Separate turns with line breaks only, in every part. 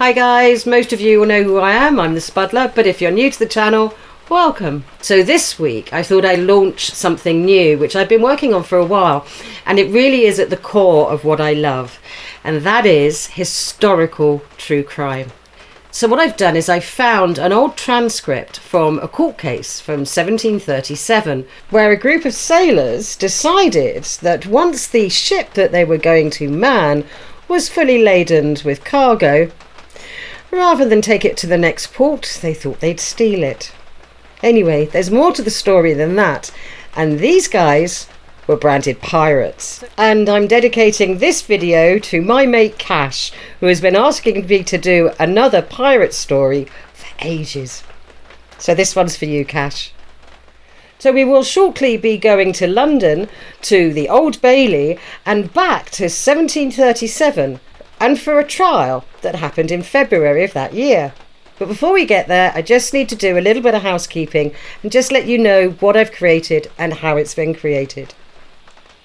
Hi guys, most of you will know who I am. I'm the Spuddler, but if you're new to the channel, welcome. So this week I thought I'd launch something new which I've been working on for a while, and it really is at the core of what I love, and that is historical true crime. So what I've done is I found an old transcript from a court case from 1737 where a group of sailors decided that once the ship that they were going to man was fully laden with cargo, rather than take it to the next port, they thought they'd steal it. Anyway, there's more to the story than that, and these guys were branded pirates. And I'm dedicating this video to my mate Cash, who has been asking me to do another pirate story for ages. So this one's for you, Cash. So we will shortly be going to London, to the Old Bailey, and back to 1737, and for a trial that happened in February of that year. But before we get there, I just need to do a little bit of housekeeping and just let you know what I've created and how it's been created.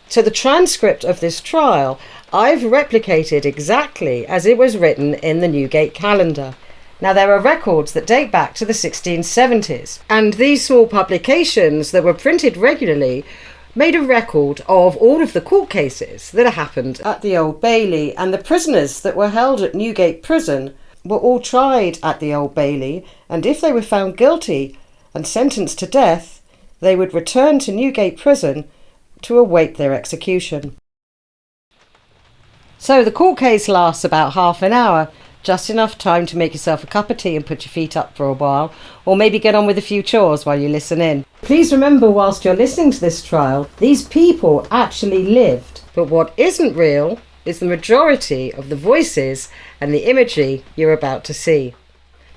So the transcript of this trial, I've replicated exactly as it was written in the Newgate calendar. Now there are records that date back to the 1670s, and these small publications that were printed regularly made a record of all of the court cases that happened at the Old Bailey, and the prisoners that were held at Newgate prison were all tried at the Old Bailey, and if they were found guilty and sentenced to death, they would return to Newgate prison to await their execution. So the court case lasts about half an hour, just enough time to make yourself a cup of tea and put your feet up for a while, or maybe get on with a few chores while you listen in. Please remember, whilst you're listening to this trial, these people actually lived, but what isn't real is the majority of the voices and the imagery you're about to see.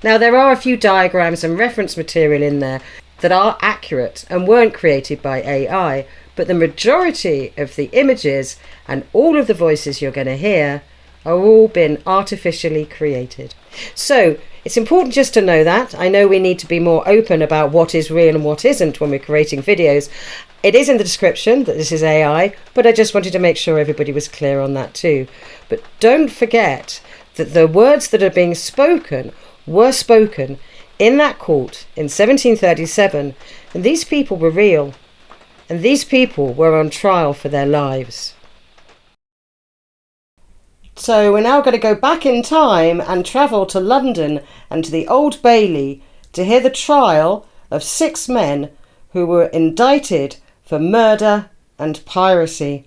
Now there are a few diagrams and reference material in there that are accurate and weren't created by AI, but the majority of the images and all of the voices you're going to hear are all been artificially created. So it's important just to know that. I know we need to be more open about what is real and what isn't when we're creating videos. It is in the description that this is AI, but I just wanted to make sure everybody was clear on that too. But don't forget that the words that are being spoken were spoken in that court in 1737, and these people were real, and these people were on trial for their lives. So we're now going to go back in time and travel to London and to the Old Bailey to hear the trial of 6 men who were indicted for murder and piracy.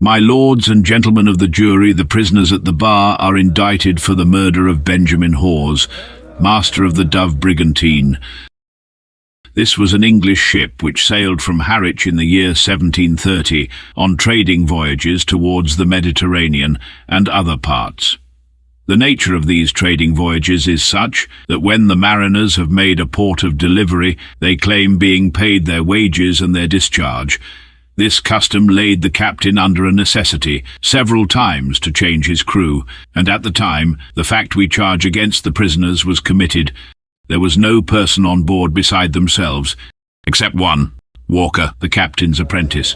My lords and gentlemen of the jury, the prisoners at the bar are indicted for the murder of Benjamin Hawes, master of the Dove brigantine. This was an English ship which sailed from Harwich in the year 1730 on trading voyages towards the Mediterranean and other parts. The nature of these trading voyages is such that when the mariners have made a port of delivery, they claim being paid their wages and their discharge. This custom laid the captain under a necessity several times to change his crew, and at the time the fact we charge against the prisoners was committed, there was no person on board beside themselves, except one, Walker, the captain's apprentice.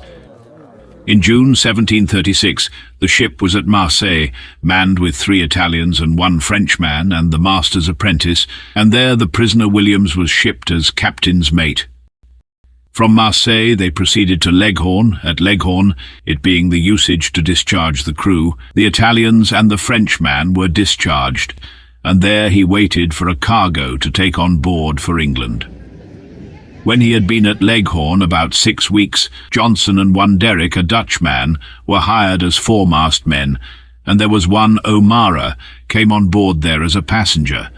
In June 1736, the ship was at Marseille, manned with 3 Italians and 1 Frenchman and the master's apprentice, and there the prisoner Williams was shipped as captain's mate. From Marseille they proceeded to Leghorn. At Leghorn, it being the usage to discharge the crew, the Italians and the Frenchman were discharged, and there he waited for a cargo to take on board for England. When he had been at Leghorn about 6 weeks, Johnson and 1 Derrick, a Dutchman, were hired as foremast men, and there was 1 O'Mara came on board there as a passenger.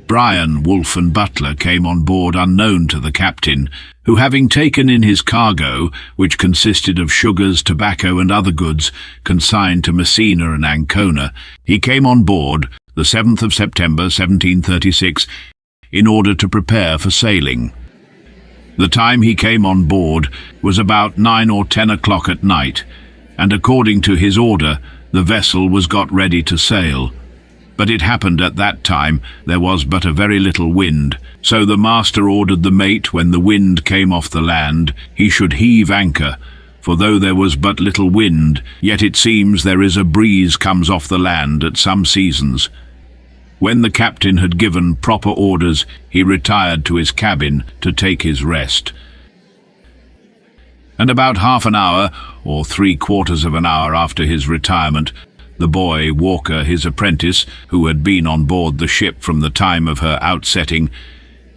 Bryan, Wolfe and Butler came on board unknown to the captain, who having taken in his cargo, which consisted of sugars, tobacco and other goods consigned to Messina and Ancona, he came on board the 7th of September 1736 in order to prepare for sailing. The time he came on board was about 9 or 10 o'clock at night, and according to his order the vessel was got ready to sail. But it happened at that time there was but a very little wind, so the master ordered the mate, when the wind came off the land, he should heave anchor, for though there was but little wind, yet it seems there is a breeze comes off the land at some seasons. When the captain had given proper orders, he retired to his cabin to take his rest. And about half an hour, or 3/4 of an hour after his retirement, the boy, Walker, his apprentice, who had been on board the ship from the time of her outsetting,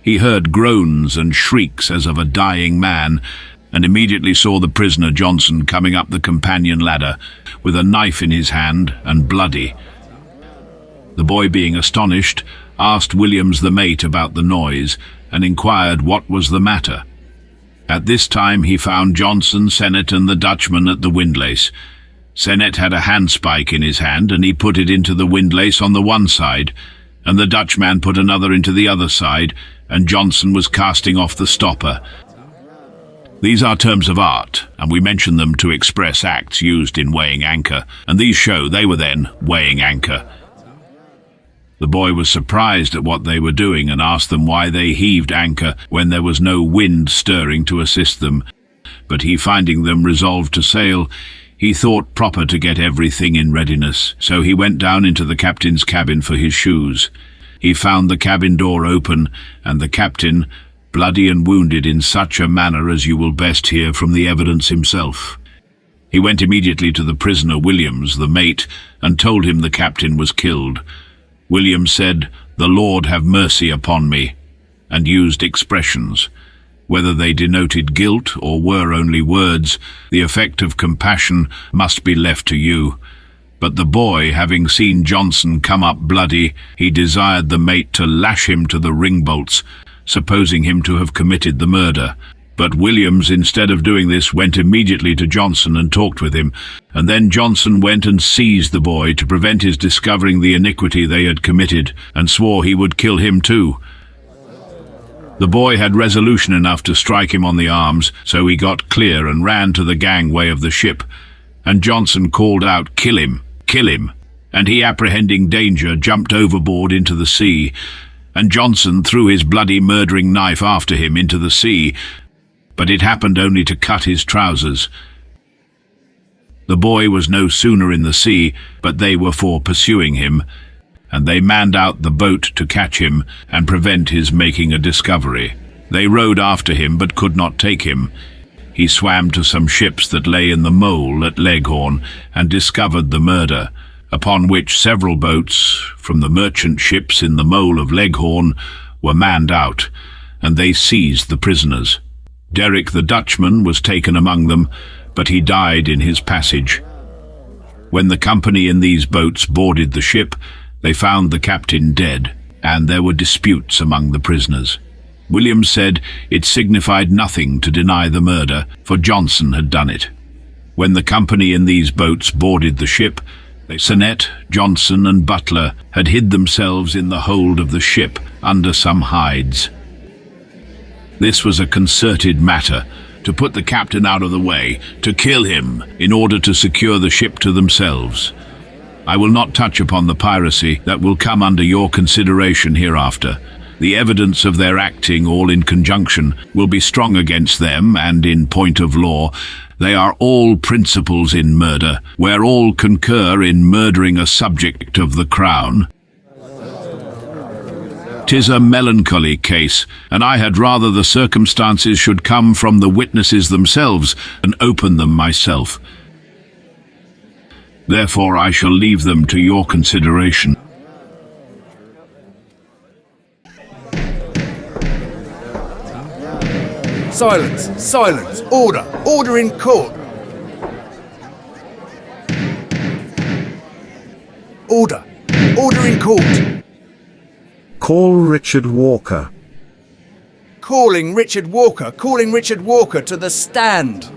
he heard groans and shrieks as of a dying man, and immediately saw the prisoner Johnson coming up the companion ladder, with a knife in his hand and bloody. The boy, being astonished, asked Williams the mate about the noise, and inquired what was the matter. At this time he found Johnson, Sennett and the Dutchman at the windlace. Sennett had a handspike in his hand, and he put it into the windlace on the one side, and the Dutchman put another into the other side, and Johnson was casting off the stopper. These are terms of art, and we mention them to express acts used in weighing anchor, and these show they were then weighing anchor. The boy was surprised at what they were doing, and asked them why they heaved anchor when there was no wind stirring to assist them. But he, finding them resolved to sail, he thought proper to get everything in readiness, so he went down into the captain's cabin for his shoes. He found the cabin door open, and the captain, bloody and wounded in such a manner as you will best hear from the evidence himself. He went immediately to the prisoner Williams, the mate, and told him the captain was killed. Williams said, "The Lord have mercy upon me," and used expressions. Whether they denoted guilt or were only words, the effect of compassion must be left to you. But the boy, having seen Johnson come up bloody, he desired the mate to lash him to the ring-bolts, supposing him to have committed the murder. But Williams, instead of doing this, went immediately to Johnson and talked with him, and then Johnson went and seized the boy to prevent his discovering the iniquity they had committed, and swore he would kill him too. The boy had resolution enough to strike him on the arms, so he got clear and ran to the gangway of the ship, and Johnson called out, "Kill him, kill him," and he, apprehending danger, jumped overboard into the sea, and Johnson threw his bloody murdering knife after him into the sea, but it happened only to cut his trousers. The boy was no sooner in the sea, but they were for pursuing him, and they manned out the boat to catch him and prevent his making a discovery. They rowed after him, but could not take him. He swam to some ships that lay in the mole at Leghorn, and discovered the murder, upon which several boats from the merchant ships in the mole of Leghorn were manned out, and they seized the prisoners. Derrick the Dutchman was taken among them, but he died in his passage. When the company in these boats boarded the ship, they found the captain dead, and there were disputes among the prisoners. Williams said it signified nothing to deny the murder, for Johnson had done it. When the company in these boats boarded the ship, Sinnett, Johnson and Butler had hid themselves in the hold of the ship under some hides. This was a concerted matter, to put the captain out of the way, to kill him, in order to secure the ship to themselves. I will not touch upon the piracy that will come under your consideration hereafter. The evidence of their acting all in conjunction will be strong against them, and in point of law, they are all principals in murder, where all concur in murdering a subject of the crown. 'Tis a melancholy case, and I had rather the circumstances should come from the witnesses themselves and open them myself. Therefore I shall leave them to your consideration.
Silence! Silence! Order! Order in court! Order! Order in court!
Call Richard Walker.
Calling Richard Walker! Calling Richard Walker to the stand!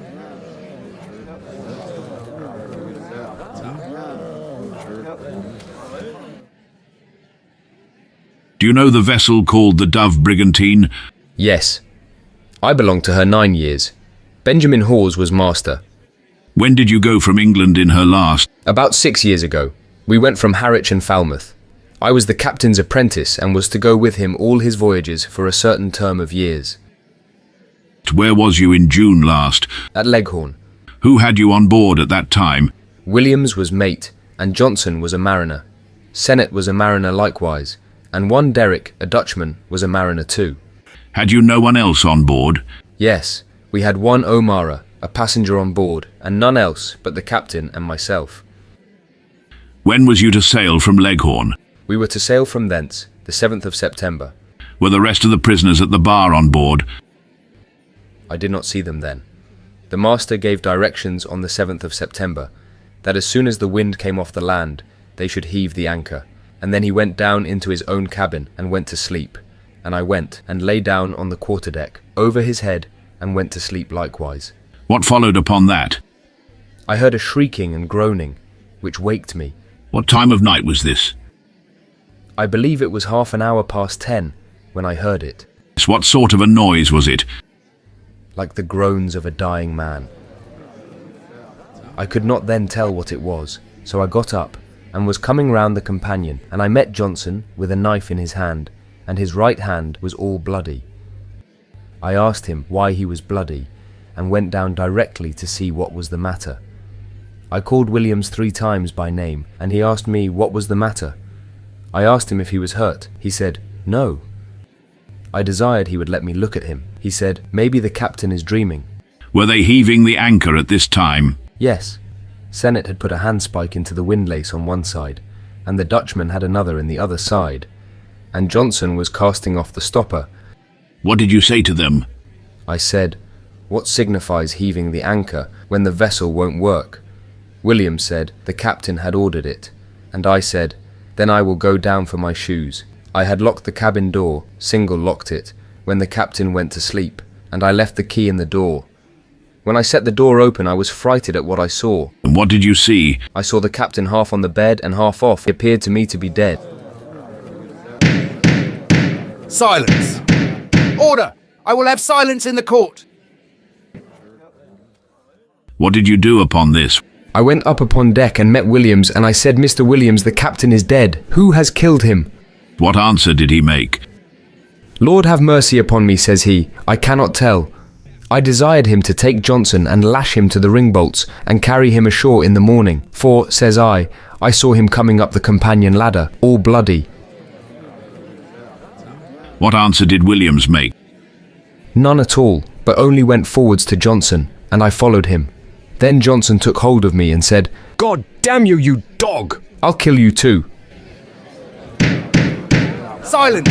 Do you know the vessel called the Dove Brigantine?
Yes. I belonged to her 9 years. Benjamin Hawes was master.
When did you go from England in her last?
About 6 years ago. We went from Harwich and Falmouth. I was the captain's apprentice and was to go with him all his voyages for a certain term of years.
Where was you in June last?
At Leghorn.
Who had you on board at that time?
Williams was mate, and Johnson was a mariner. Sennett was a mariner likewise, and one Derrick, a Dutchman, was a mariner too.
Had you no one else on board?
Yes, we had one O'Mara, a passenger on board, and none else but the captain and myself.
When was you to sail from Leghorn?
We were to sail from thence, the 7th of September.
Were the rest of the prisoners at the bar on board?
I did not see them then. The master gave directions on the 7th of September, that as soon as the wind came off the land, they should heave the anchor, and then he went down into his own cabin and went to sleep. And I went and lay down on the quarterdeck, over his head, and went to sleep likewise.
What followed upon that?
I heard a shrieking and groaning, which waked me.
What time of night was this?
I believe it was half an hour past 10 when I heard it.
What sort of a noise was it?
Like the groans of a dying man. I could not then tell what it was, so I got up and was coming round the companion, and I met Johnson with a knife in his hand, and his right hand was all bloody. I asked him why he was bloody, and went down directly to see what was the matter. I called Williams 3 times by name, and he asked me what was the matter. I asked him if he was hurt. He said, no. I desired he would let me look at him. He said, maybe the captain is dreaming.
Were they heaving the anchor at this time?
Yes. Sennett had put a handspike into the windlace on one side, and the Dutchman had another in the other side, and Johnson was casting off the stopper.
What did you say to them?
I said, what signifies heaving the anchor when the vessel won't work? William said the captain had ordered it, and I said, then I will go down for my shoes. I had locked the cabin door, single locked it, when the captain went to sleep, and I left the key in the door. When I set the door open, I was frighted at what I saw.
And what did you see?
I saw the captain half on the bed and half off. He appeared to me to be dead.
Silence! Order! I will have silence in the court!
What did you do upon this?
I went up upon deck and met Williams, and I said, Mr. Williams, the captain is dead. Who has killed him?
What answer did he make?
Lord have mercy upon me, says he. I cannot tell. I desired him to take Johnson and lash him to the ringbolts and carry him ashore in the morning. For, says I saw him coming up the companion ladder, all bloody.
What answer did Williams make?
None at all, but only went forwards to Johnson, and I followed him. Then Johnson took hold of me and said, God damn you, you dog! I'll kill you too.
Silence!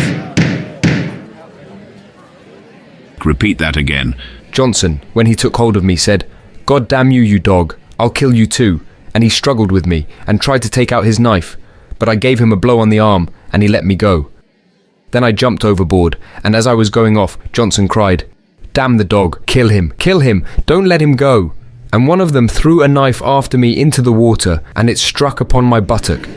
Repeat that again.
Johnson, when he took hold of me, said, "God damn you, you dog, I'll kill you too," and he struggled with me and tried to take out his knife, but I gave him a blow on the arm and he let me go. Then I jumped overboard, and as I was going off, Johnson cried, "Damn the dog, kill him, don't let him go." And one of them threw a knife after me into the water, and it struck upon my buttock.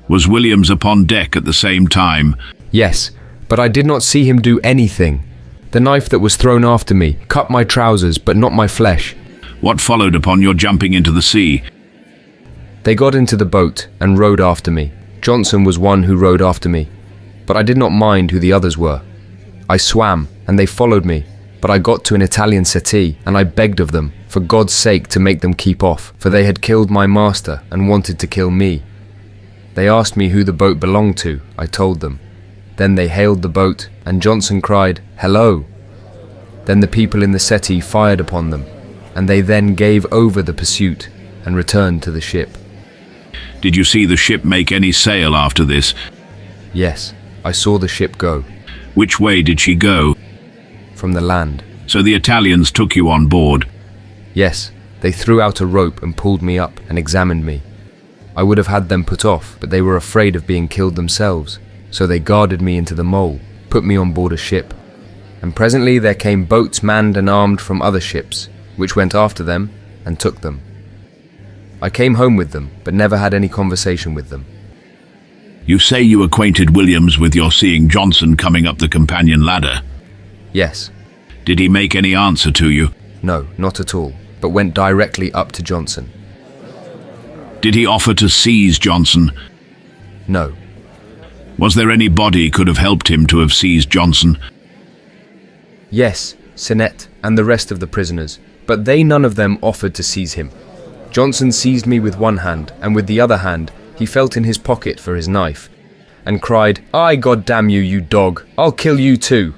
Was Williams upon deck at the same time?
Yes, but I did not see him do anything. The knife that was thrown after me cut my trousers, but not my flesh.
What followed upon your jumping into the sea?
They got into the boat and rowed after me. Johnson was one who rowed after me, but I did not mind who the others were. I swam, and they followed me, but I got to an Italian settee, and I begged of them, for God's sake, to make them keep off, for they had killed my master and wanted to kill me. They asked me who the boat belonged to. I told them. Then they hailed the boat, and Johnson cried, "Hello!" Then the people in the settee fired upon them, and they then gave over the pursuit and returned to the ship.
Did you see the ship make any sail after this?
Yes, I saw the ship go.
Which way did she go?
From the land.
So the Italians took you on board?
Yes, they threw out a rope and pulled me up and examined me. I would have had them put off, but they were afraid of being killed themselves, so they guarded me into the mole, put me on board a ship. And presently there came boats manned and armed from other ships, which went after them and took them. I came home with them, but never had any conversation with them.
You say you acquainted Williams with your seeing Johnson coming up the companion ladder?
Yes.
Did he make any answer to you?
No, not at all, but went directly up to Johnson.
Did he offer to seize Johnson?
No.
Was there any body could have helped him to have seized Johnson?
Yes, Sinet and the rest of the prisoners, but they none of them offered to seize him. Johnson seized me with one hand, and with the other hand he felt in his pocket for his knife, and cried, "Aye, God damn you, you dog, I'll kill you too."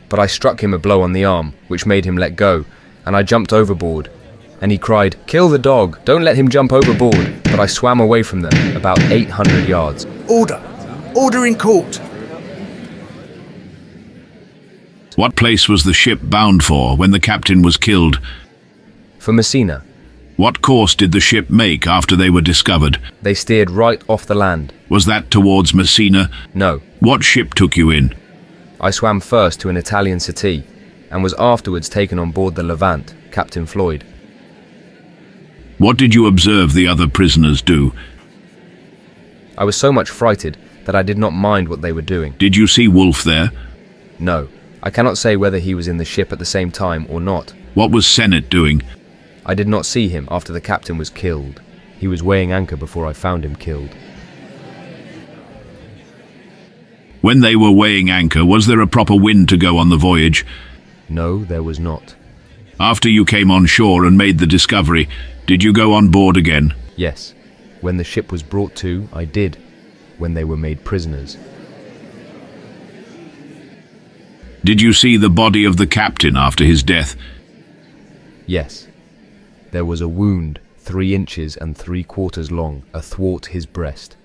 But I struck him a blow on the arm, which made him let go, and I jumped overboard. And he cried, "Kill the dog, don't let him jump overboard." But I swam away from them, about 800 yards.
Order! Order in court!
What place was the ship bound for when the captain was killed?
For Messina.
What course did the ship make after they were discovered?
They steered right off the land.
Was that towards Messina?
No.
What ship took you in?
I swam first to an Italian settee, and was afterwards taken on board the Levant, Captain Floyd.
What did you observe the other prisoners do?
I was so much frighted that I did not mind what they were doing.
Did you see Wolfe there?
No, I cannot say whether he was in the ship at the same time or not.
What was Sennett doing?
I did not see him after the captain was killed. He was weighing anchor before I found him killed.
When they were weighing anchor, was there a proper wind to go on the voyage?
No, there was not.
After you came on shore and made the discovery, did you go on board again?
Yes. When the ship was brought to, I did. When they were made prisoners.
Did you see the body of the captain after his death?
Yes. There was a wound 3 inches and 3/4 long athwart his breast.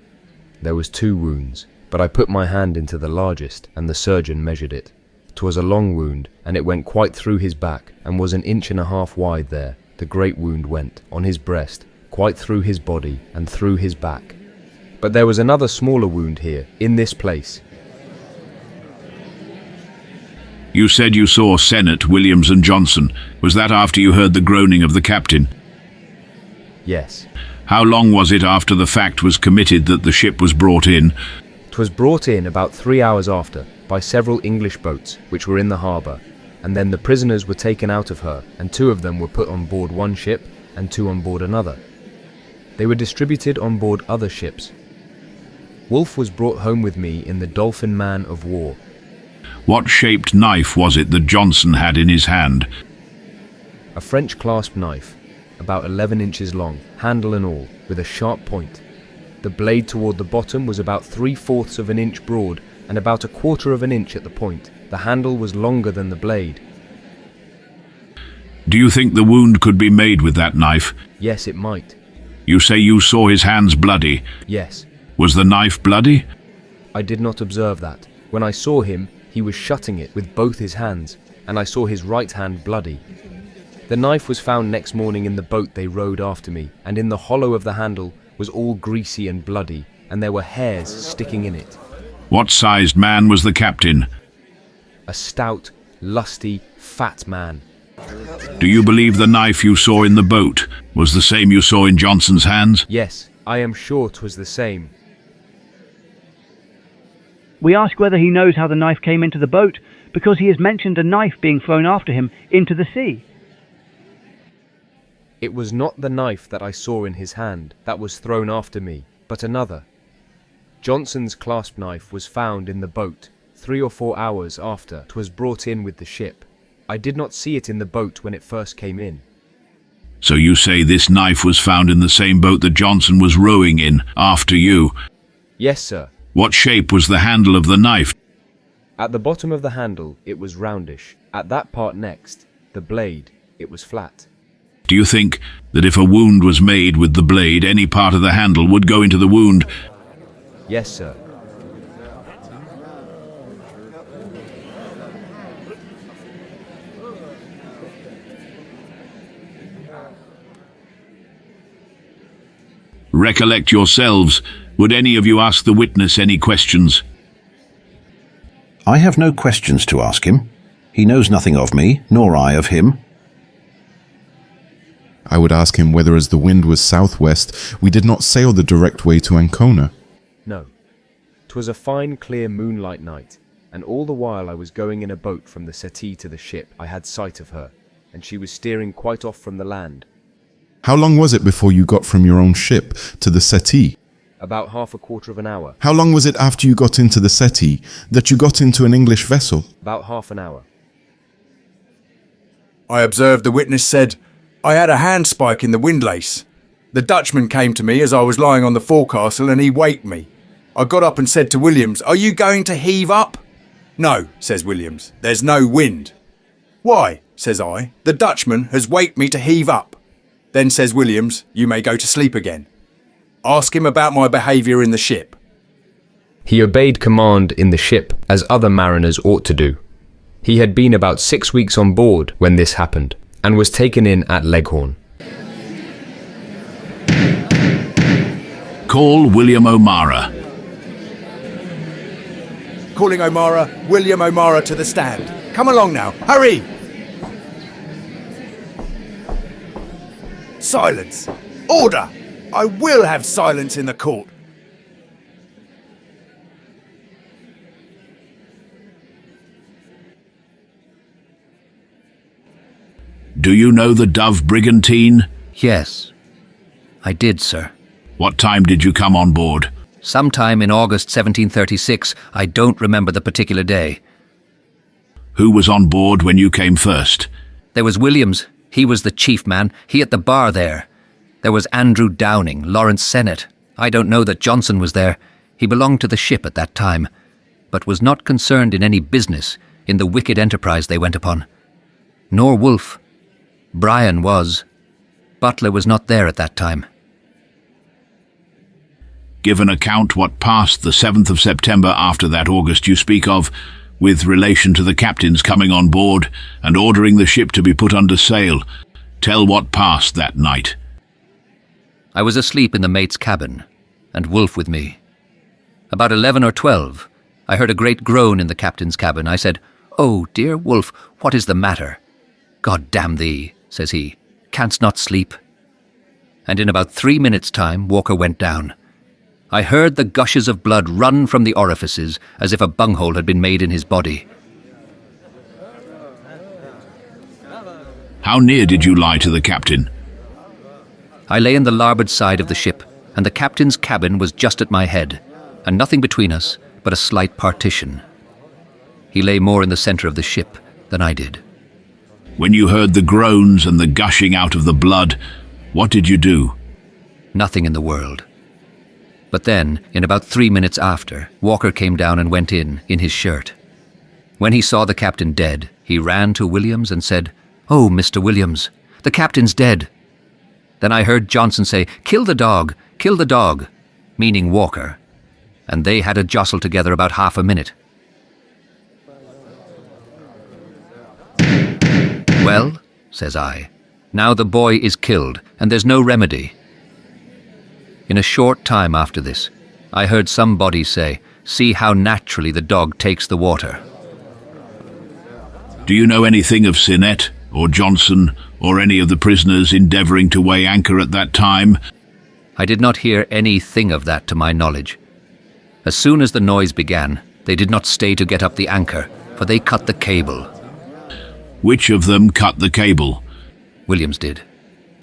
There was 2 wounds, but I put my hand into the largest, and the surgeon measured it. 'Twas a long wound, and it went quite through his back, and was 1.5 inches wide there. The great wound went, on his breast, quite through his body, and through his back. But there was another smaller wound here, in this place.
You said you saw Sennett, Williams and Johnson. Was that after you heard the groaning of the captain?
Yes.
How long was it after the fact was committed that the ship was brought in?
'Twas brought in about 3 hours after, by several English boats, which were in the harbour, and then the prisoners were taken out of her, and 2 of them were put on board one ship, and 2 on board another. They were distributed on board other ships. Wolfe was brought home with me in the Dolphin man of war.
What shaped knife was it that Johnson had in his hand?
A French clasp knife, about 11 inches long, handle and all, with a sharp point. The blade toward the bottom was about 3/4 of an inch broad, and about 1/4 of an inch at the point. The handle was longer than the blade.
Do you think the wound could be made with that knife?
Yes, it might.
You say you saw his hands bloody.
Yes.
Was the knife bloody?
I did not observe that. When I saw him, he was shutting it with both his hands, and I saw his right hand bloody. The knife was found next morning in the boat they rowed after me, and in the hollow of the handle was all greasy and bloody, and there were hairs sticking in it.
What sized man was the captain?
A stout, lusty, fat man.
Do you believe the knife you saw in the boat was the same you saw in Johnson's hands?
Yes, I am sure 'twas the same.
We ask whether he knows how the knife came into the boat, because he has mentioned a knife being thrown after him into the sea.
It was not the knife that I saw in his hand that was thrown after me, but another. Johnson's clasp knife was found in the boat 3 or 4 hours after 'twas brought in with the ship. I did not see it in the boat when it first came in.
So you say this knife was found in the same boat that Johnson was rowing in after you?
Yes, sir.
What shape was the handle of the knife?
At the bottom of the handle, it was roundish. At that part next, the blade, it was flat.
Do you think that if a wound was made with the blade, any part of the handle would go into the wound?
Yes, sir.
Recollect yourselves. Would any of you ask the witness any questions?
I have no questions to ask him. He knows nothing of me, nor I of him.
I would ask him whether, as the wind was southwest, we did not sail the direct way to Ancona.
No. 'Twas a fine, clear moonlight night, and all the while I was going in a boat from the settee to the ship, I had sight of her, and she was steering quite off from the land.
How long was it before you got from your own ship to the settee?
About half a quarter of an hour.
How long was it after you got into the settee that you got into an English vessel?
About half an hour.
I observed the witness said, I had a handspike in the windlace. The Dutchman came to me as I was lying on the forecastle and he waked me. I got up and said to Williams, are you going to heave up? No, says Williams, there's no wind. Why, says I, the Dutchman has waked me to heave up. Then says Williams, you may go to sleep again. Ask him about my behaviour in the ship.
He obeyed command in the ship, as other mariners ought to do. He had been about 6 weeks on board when this happened, and was taken in at Leghorn.
Call William O'Mara.
Calling O'Mara, William O'Mara to the stand. Come along now, hurry! Silence! Order! I will have silence in the court.
Do you know the Dove brigantine?
Yes, I did, sir.
What time did you come on board?
Sometime in August 1736. I don't remember the particular day.
Who was on board when you came first?
There was Williams. He was the chief man. He at the bar there. There was Andrew Downing, Lawrence Sennett. I don't know that Johnson was there. He belonged to the ship at that time, but was not concerned in any business in the wicked enterprise they went upon. Nor Wolfe. Brian was. Butler was not there at that time.
Give an account what passed the 7th of September after that August you speak of, with relation to the captain's coming on board and ordering the ship to be put under sail. Tell what passed that night.
I was asleep in the mate's cabin, and Wolfe with me. About 11 or 12, I heard a great groan in the captain's cabin. I said, "Oh, dear Wolfe, what is the matter?" "God damn thee," says he, "canst not sleep?" And in about 3 minutes' time, Walker went down. I heard the gushes of blood run from the orifices as if a bunghole had been made in his body.
How near did you lie to the captain?
I lay in the larboard side of the ship, and the captain's cabin was just at my head, and nothing between us but a slight partition. He lay more in the centre of the ship than I did.
When you heard the groans and the gushing out of the blood, what did you do?
Nothing in the world. But then, in about 3 minutes after, Walker came down and went in his shirt. When he saw the captain dead, he ran to Williams and said, "Oh, Mr. Williams, the captain's dead." Then I heard Johnson say, "Kill the dog, meaning Walker." and they had a jostle together about half a minute. "Well," says I, "now the boy is killed, and there's no remedy." In a short time after this, I heard somebody say, "See how naturally the dog takes the water."
Do you know anything of Sinnett or Johnson or any of the prisoners endeavouring to weigh anchor at that time?
I did not hear anything of that to my knowledge. As soon as the noise began, they did not stay to get up the anchor, for they cut the cable.
Which of them cut the cable?
Williams did.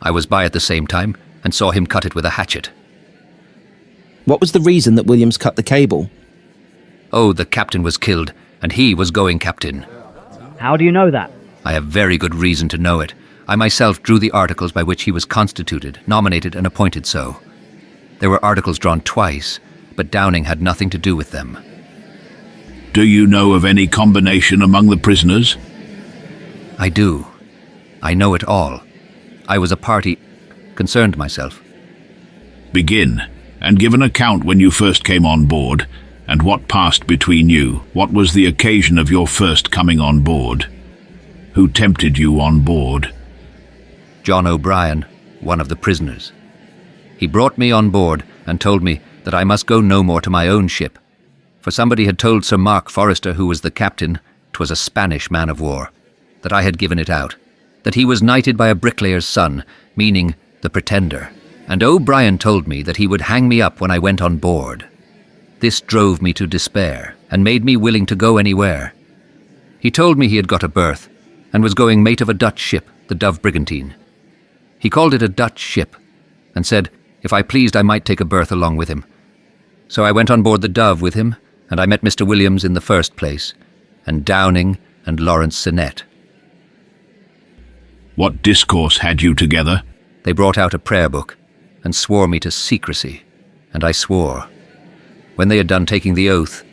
I was by at the same time and saw him cut it with a hatchet.
What was the reason that Williams cut the cable?
Oh, the captain was killed, and he was going captain.
How do you know that?
I have very good reason to know it. I myself drew the articles by which he was constituted, nominated and appointed so. There were articles drawn twice, but Downing had nothing to do with them.
Do you know of any combination among the prisoners?
I do. I know it all. I was a party, concerned myself.
Begin, and give an account when you first came on board, and what passed between you. What was the occasion of your first coming on board? Who tempted you on board?
John O'Brien, one of the prisoners. He brought me on board and told me that I must go no more to my own ship, for somebody had told Sir Mark Forrester, who was the captain, 'twas a Spanish man of war, that I had given it out, that he was knighted by a bricklayer's son, meaning the Pretender, and O'Brien told me that he would hang me up when I went on board. This drove me to despair, and made me willing to go anywhere. He told me he had got a berth, and was going mate of a Dutch ship, the Dove Brigantine. He called it a Dutch ship, and said if I pleased I might take a berth along with him. So I went on board the Dove with him, and I met Mr. Williams in the first place, and Downing and Lawrence Sinnett.
What discourse had you together?
They brought out a prayer book, and swore me to secrecy, and I swore. When they had done taking the oath,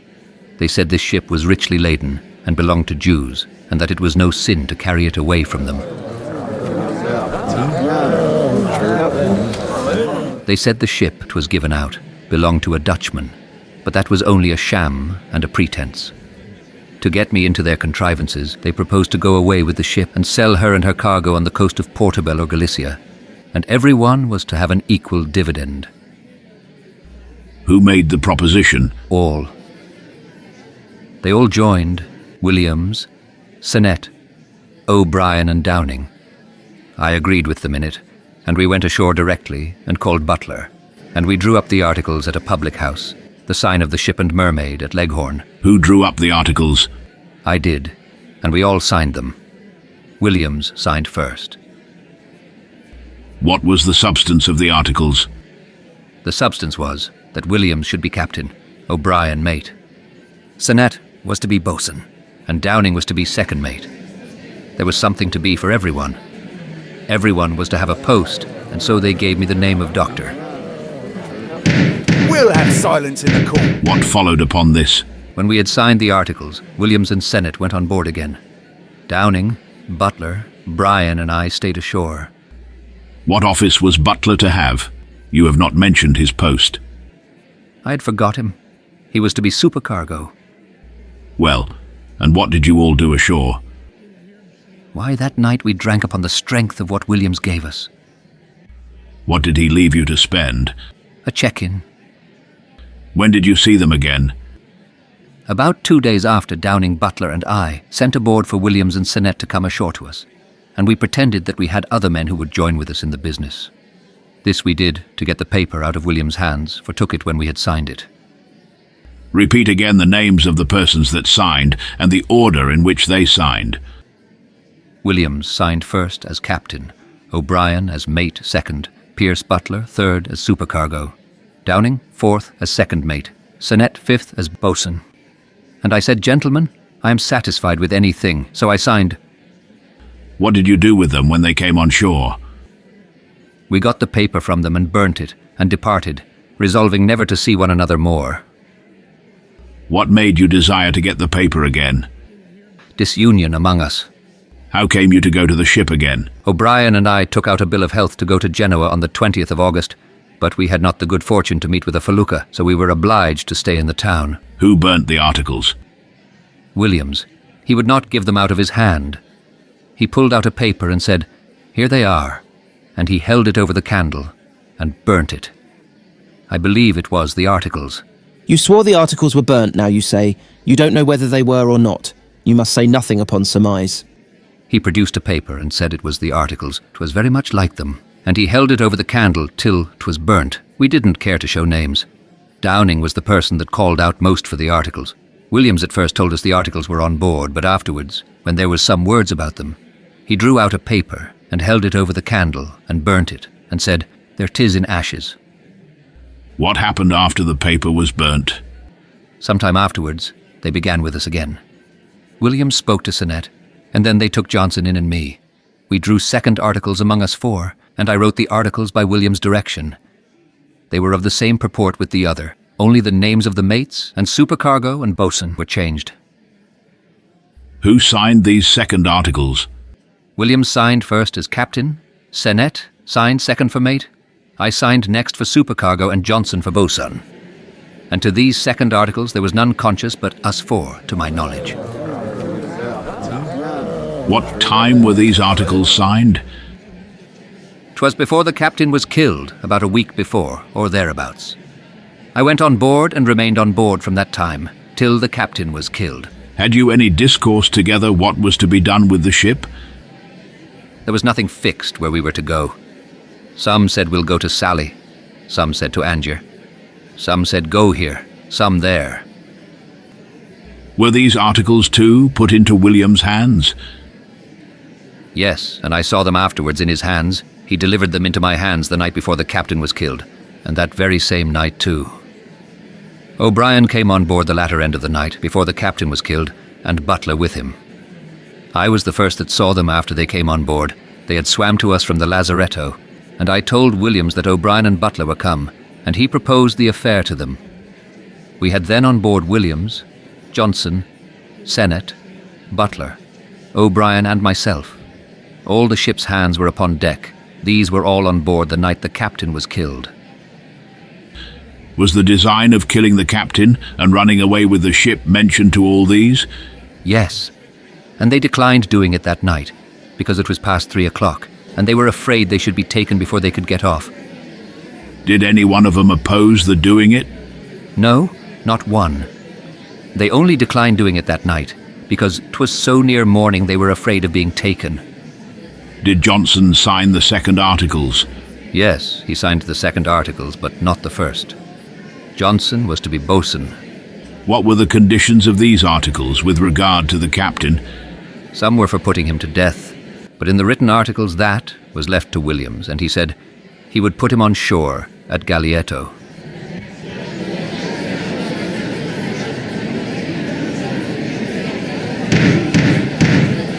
they said this ship was richly laden and belonged to Jews, and that it was no sin to carry it away from them. They said the ship, 'twas given out, belonged to a Dutchman, but that was only a sham and a pretense. To get me into their contrivances, they proposed to go away with the ship and sell her and her cargo on the coast of Portobello or Galicia, and every one was to have an equal dividend.
Who made the proposition?
All. They all joined, Williams, Sinnett, O'Brien and Downing. I agreed with them in it, and we went ashore directly and called Butler, and we drew up the articles at a public house, the sign of the Ship and Mermaid at Leghorn.
Who drew up the articles?
I did, and we all signed them. Williams signed first.
What was the substance of the articles?
The substance was that Williams should be captain, O'Brien mate. Sinnett was to be boatswain, and Downing was to be second mate. There was something to be for everyone. Everyone was to have a post, and so they gave me the name of doctor.
We'll have silence in the court.
What followed upon this?
When we had signed the articles, Williams and Sinnett went on board again. Downing, Butler, Bryan and I stayed ashore.
What office was Butler to have? You have not mentioned his post.
I had forgot him. He was to be supercargo.
Well, and what did you all do ashore?
Why, that night we drank upon the strength of what Williams gave us.
What did he leave you to spend?
A check-in.
When did you see them again?
About 2 days after, Downing, Butler and I sent aboard for Williams and Sinnett to come ashore to us, and we pretended that we had other men who would join with us in the business. This we did to get the paper out of Williams' hands, for took it when we had signed it.
Repeat again the names of the persons that signed and the order in which they signed.
Williams signed first as captain, O'Brien as mate second, Pierce Butler third as supercargo, Downing fourth as second mate, Sinnett fifth as boatswain. And I said, "Gentlemen, I am satisfied with anything," so I signed.
What did you do with them when they came on shore?
We got the paper from them and burnt it, and departed, resolving never to see one another more.
What made you desire to get the paper again?
Disunion among us.
How came you to go to the ship again?
O'Brien and I took out a bill of health to go to Genoa on the 20th of August, but we had not the good fortune to meet with a felucca, so we were obliged to stay in the town.
Who burnt the articles?
Williams. He would not give them out of his hand. He pulled out a paper and said, "Here they are," and he held it over the candle and burnt it. I believe it was the articles.
You swore the articles were burnt, now you say. You don't know whether they were or not. You must say nothing upon surmise.
He produced a paper and said it was the articles. 'Twas very much like them. And he held it over the candle till 'twas burnt. We didn't care to show names. Downing was the person that called out most for the articles. Williams at first told us the articles were on board, but afterwards, when there was some words about them, he drew out a paper and held it over the candle and burnt it and said, "There 'tis in ashes."
What happened after the paper was burnt?
Sometime afterwards, they began with us again. Williams spoke to Sinnett, and then they took Johnson in and me. We drew second articles among us four, and I wrote the articles by Williams' direction. They were of the same purport with the other, only the names of the mates and supercargo and boatswain were changed.
Who signed these second articles?
Williams signed first as captain, Sinnett signed second for mate, I signed next for supercargo, and Johnson for boatswain. And to these second articles there was none conscious but us four, to my knowledge.
What time were these articles signed?
'Twas before the captain was killed, about a week before, or thereabouts. I went on board and remained on board from that time, till the captain was killed.
Had you any discourse together what was to be done with the ship?
There was nothing fixed where we were to go. Some said we'll go to Sally, some said to Angier. Some said go here, some there.
Were these articles too put into William's hands?
Yes, and I saw them afterwards in his hands. He delivered them into my hands the night before the captain was killed, and that very same night too. O'Brien came on board the latter end of the night, before the captain was killed, and Butler with him. I was the first that saw them after they came on board. They had swam to us from the lazaretto, and I told Williams that O'Brien and Butler were come, and he proposed the affair to them. We had then on board Williams, Johnson, Sinnett, Butler, O'Brien and myself. All the ship's hands were upon deck. These were all on board the night the captain was killed.
Was the design of killing the captain and running away with the ship mentioned to all these?
Yes, and they declined doing it that night, because it was past 3 o'clock, and they were afraid they should be taken before they could get off.
Did any one of them oppose the doing it?
No, not one. They only declined doing it that night, because 'twas so near morning they were afraid of being taken.
Did Johnson sign the second articles?
Yes, he signed the second articles, but not the first. Johnson was to be boatswain.
What were the conditions of these articles with regard to the captain?
Some were for putting him to death, but in the written articles that was left to Williams, and he said he would put him on shore at Galietto.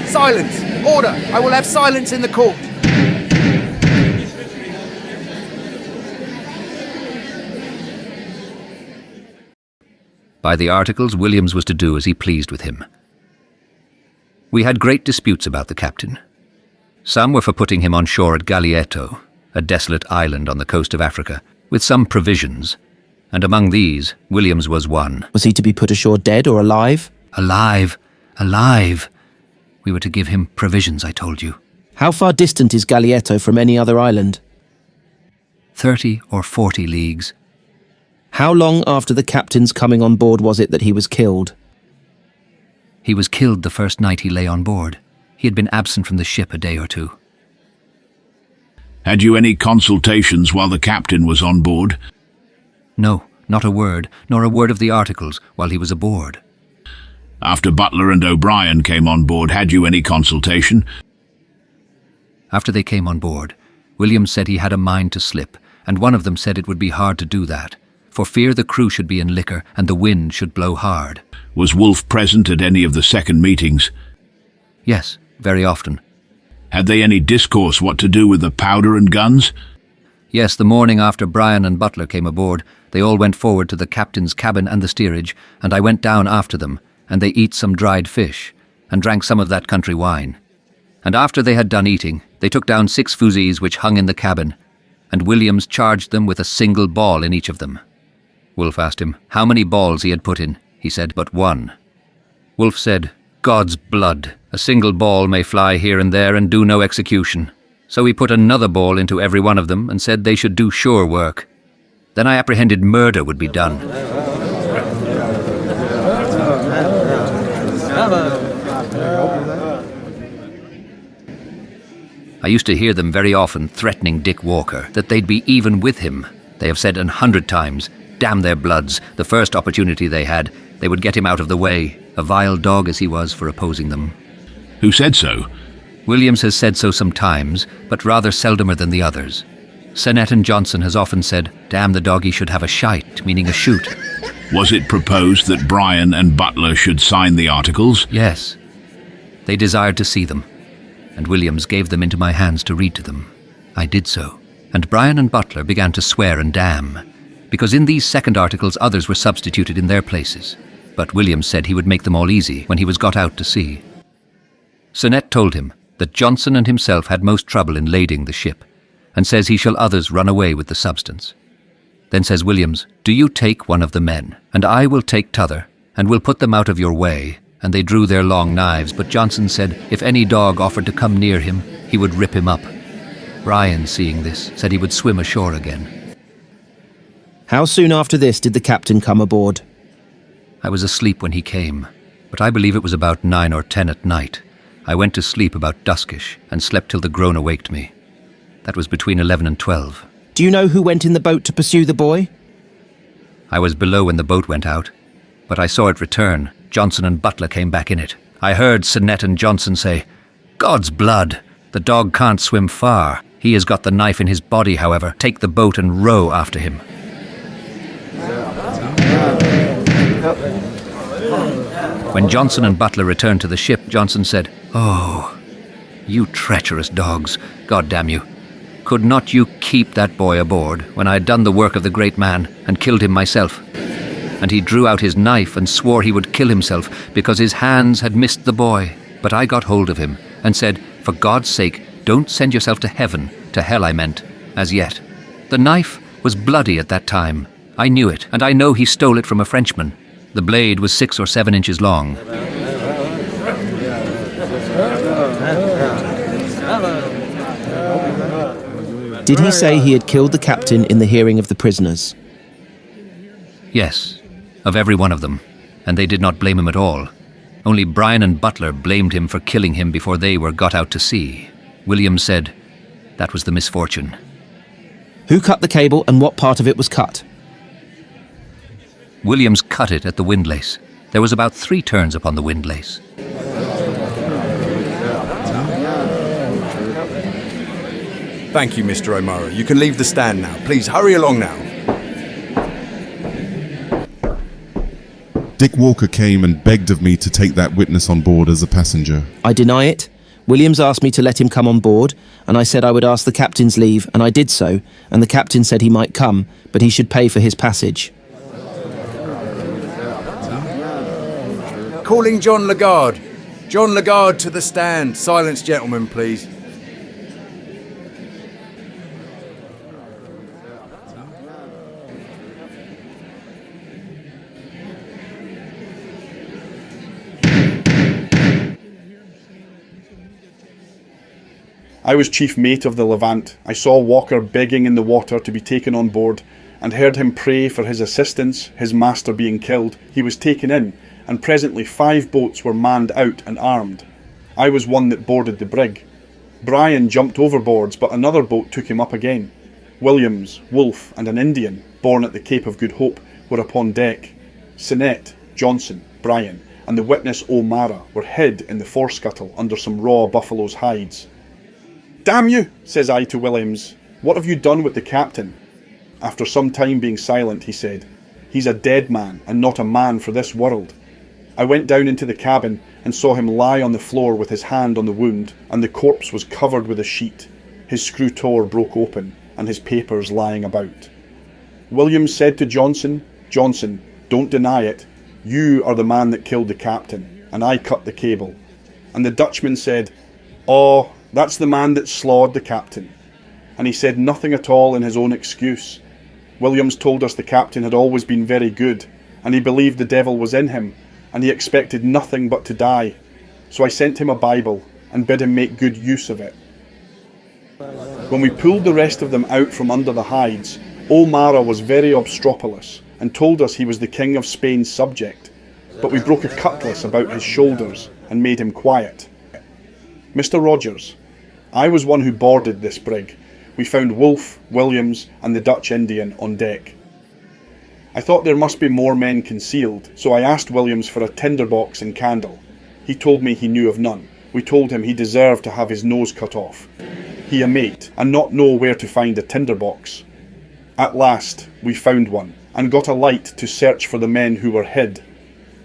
Silence! Order! I will have silence in the court!
By the articles, Williams was to do as he pleased with him. We had great disputes about the captain. Some were for putting him on shore at Galietto, a desolate island on the coast of Africa, with some provisions, and among these, Williams was one.
Was he to be put ashore dead or alive?
Alive! Alive! We were to give him provisions, I told you.
How far distant is Galietto from any other island?
30 or 40 leagues.
How long after the captain's coming on board was it that he was killed?
He was killed the first night he lay on board. He had been absent from the ship a day or two.
Had you any consultations while the captain was on board?
No, not a word, nor a word of the articles while he was aboard.
After Butler and O'Brien came on board, had you any consultation?
After they came on board, Williams said he had a mind to slip, and one of them said it would be hard to do that, for fear the crew should be in liquor and the wind should blow hard.
Was Wolfe present at any of the second meetings?
Yes, very often.
Had they any discourse what to do with the powder and guns?
Yes, the morning after Bryan and Butler came aboard, they all went forward to the captain's cabin and the steerage, and I went down after them, and they eat some dried fish, and drank some of that country wine. And after they had done eating, they took down 6 fusées which hung in the cabin, and Williams charged them with a single ball in each of them. Wolfe asked him how many balls he had put in. He said, but one. Wolfe said, God's blood, a single ball may fly here and there and do no execution. So he put another ball into every one of them and said they should do sure work. Then I apprehended murder would be done. I used to hear them very often threatening Dick Walker that they'd be even with him. They have said 100 times, damn their bloods, the first opportunity they had, they would get him out of the way, a vile dog as he was for opposing them.
Who said so?
Williams has said so sometimes, but rather seldomer than the others. Sinnett and Johnson has often said, damn the dog, he should have a shite, meaning a shoot.
Was it proposed that Bryan and Butler should sign the articles?
Yes. They desired to see them, and Williams gave them into my hands to read to them. I did so, and Bryan and Butler began to swear and damn, because in these second articles others were substituted in their places. But Williams said he would make them all easy when he was got out to sea. Sinnett told him that Johnson and himself had most trouble in lading the ship, and says he shall others run away with the substance. Then says Williams, do you take one of the men, and I will take t'other, and will put them out of your way. And they drew their long knives, but Johnson said if any dog offered to come near him, he would rip him up. Bryan, seeing this, said he would swim ashore again.
How soon after this did the captain come aboard?
I was asleep when he came, but I believe it was about 9 or 10 at night. I went to sleep about duskish, and slept till the groaner waked me. That was between 11 and 12.
Do you know who went in the boat to pursue the boy?
I was below when the boat went out, but I saw it return. Johnson and Butler came back in it. I heard Sinnett and Johnson say, God's blood, the dog can't swim far. He has got the knife in his body, however. Take the boat and row after him. When Johnson and Butler returned to the ship, Johnson said, oh, you treacherous dogs, God damn you. Could not you keep that boy aboard when I had done the work of the great man and killed him myself? And he drew out his knife and swore he would kill himself because his hands had missed the boy. But I got hold of him and said, for God's sake, don't send yourself to heaven, to hell I meant, as yet. The knife was bloody at that time. I knew it, and I know he stole it from a Frenchman. The blade was 6 or 7 inches long.
Did he say he had killed the captain in the hearing of the prisoners?
Yes. Of every one of them, and they did not blame him at all. Only Bryan and Butler blamed him for killing him before they were got out to sea. Williams said that was the misfortune.
Who cut the cable and what part of it was cut?
Williams cut it at the windlace. There was about 3 turns upon the windlace.
Thank you, Mr. O'Mara. You can leave the stand now. Please hurry along now.
Dick Walker came and begged of me to take that witness on board as a passenger.
I deny it. Williams asked me to let him come on board, and I said I would ask the captain's leave, and I did so, and the captain said he might come, but he should pay for his passage.
Calling John Lagarde. John Lagarde to the stand. Silence, gentlemen, please.
I was chief mate of the Levant. I saw Walker begging in the water to be taken on board, and heard him pray for his assistance, his master being killed. He was taken in, and presently 5 boats were manned out and armed. I was one that boarded the brig. Bryan jumped overboards, but another boat took him up again. Williams, Wolfe, and an Indian, born at the Cape of Good Hope, were upon deck. Sinnett, Johnson, Bryan, and the witness O'Mara were hid in the forescuttle under some raw buffalo's hides. "Damn you," says I to Williams, "what have you done with the captain?" After some time being silent, he said, "He's a dead man, and not a man for this world." I went down into the cabin and saw him lie on the floor with his hand on the wound, and the corpse was covered with a sheet. His screw-door broke open, and his papers lying about. Williams said to Johnson, "Johnson, don't deny it. You are the man that killed the captain, and I cut the cable." And the Dutchman said, "Oh, that's the man that slawed the captain." and he said nothing at all in his own excuse. Williams told us the captain had always been very good, and he believed the devil was in him, and he expected nothing but to die. So I sent him a Bible and bid him make good use of it. When we pulled the rest of them out from under the hides, O'Mara was very obstropolous and told us he was the King of Spain's subject, but we broke a cutlass about his shoulders and made him quiet. Mr. Rogers, I was one who boarded this brig. We found Wolfe, Williams and the Dutch Indian on deck. I thought there must be more men concealed, so I asked Williams for a tinderbox and candle. He told me he knew of none. We told him he deserved to have his nose cut off. He a mate, and not know where to find a tinderbox. At last, we found one, and got a light to search for the men who were hid.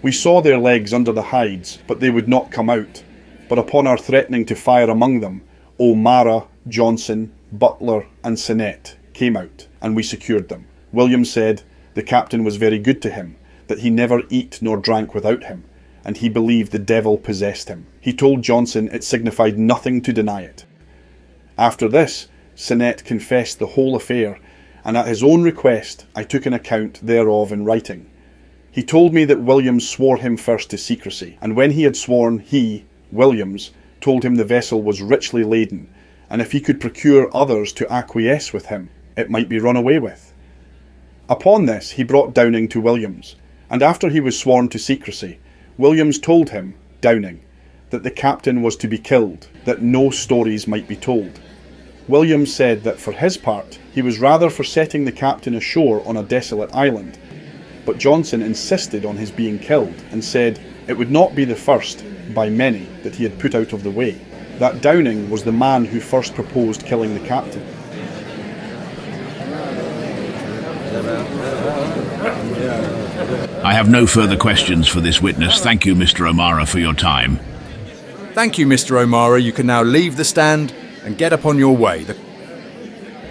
We saw their legs under the hides, but they would not come out. But upon our threatening to fire among them, O'Mara, Johnson, Butler and Sinnett came out, and we secured them. Williams said the captain was very good to him, that he never eat nor drank without him, and he believed the devil possessed him. He told Johnson it signified nothing to deny it. After this, Sinnett confessed the whole affair, and at his own request I took an account thereof in writing. He told me that Williams swore him first to secrecy, and when he had sworn, he, Williams, told him the vessel was richly laden, and if he could procure others to acquiesce with him, it might be run away with. Upon this he brought Downing to Williams, and after he was sworn to secrecy, Williams told him, Downing, that the captain was to be killed, that no stories might be told. Williams said that for his part, he was rather for setting the captain ashore on a desolate island, but Johnson insisted on his being killed, and said it would not be the first, by many, that he had put out of the way, that Downing was the man who first proposed killing the captain.
I have no further questions for this witness. Thank you, Mr. O'Mara, for your time.
Thank you, Mr. O'Mara. You can now leave the stand and get upon your way.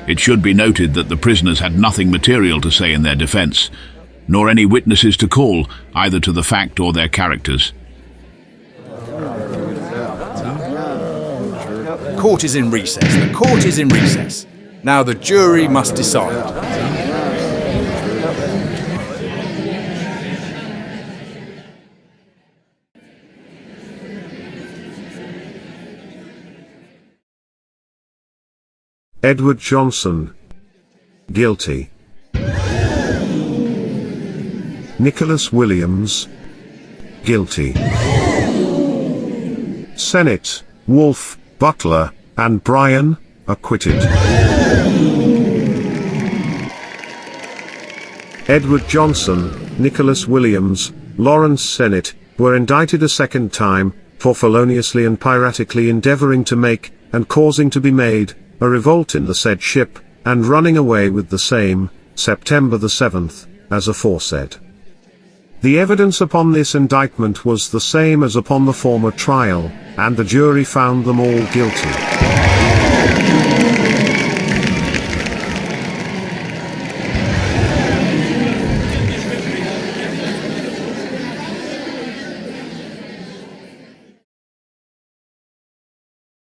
It should be noted that the prisoners had nothing material to say in their defence, nor any witnesses to call, either to the fact or their characters.
Court is in recess. The court is in recess. Now the jury must decide.
Edward Johnson. Guilty. Nicholas Williams. Guilty. Sennett, Wolfe, Butler, and Bryan, acquitted. Edward Johnson, Nicholas Williams, Lawrence Sennett, were indicted a second time, for feloniously and piratically endeavouring to make, and causing to be made, a revolt in the said ship, and running away with the same, September the 7th, as aforesaid. The evidence upon this indictment was the same as upon the former trial, and the jury found them all guilty.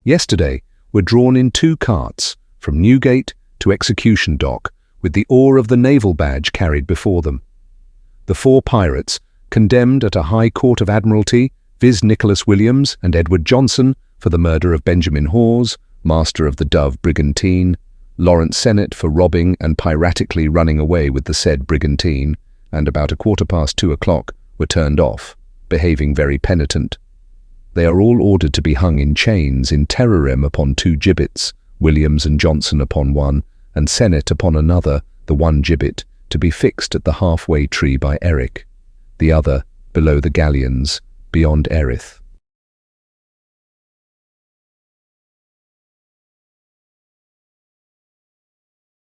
Yesterday were drawn in 2 carts, from Newgate to Execution Dock, with the oar of the naval badge carried before them. The 4 pirates, condemned at a High Court of Admiralty, viz. Nicholas Williams and Edward Johnson, for the murder of Benjamin Hawes, master of the Dove brigantine, Lawrence Sennett for robbing and piratically running away with the said brigantine, and about 2:15 were turned off, behaving very penitent. They are all ordered to be hung in chains in terrorem upon 2 gibbets, Williams and Johnson upon one, and Sennett upon another, the one gibbet, to be fixed at the halfway tree by Erich, the other below the galleons, beyond Erith.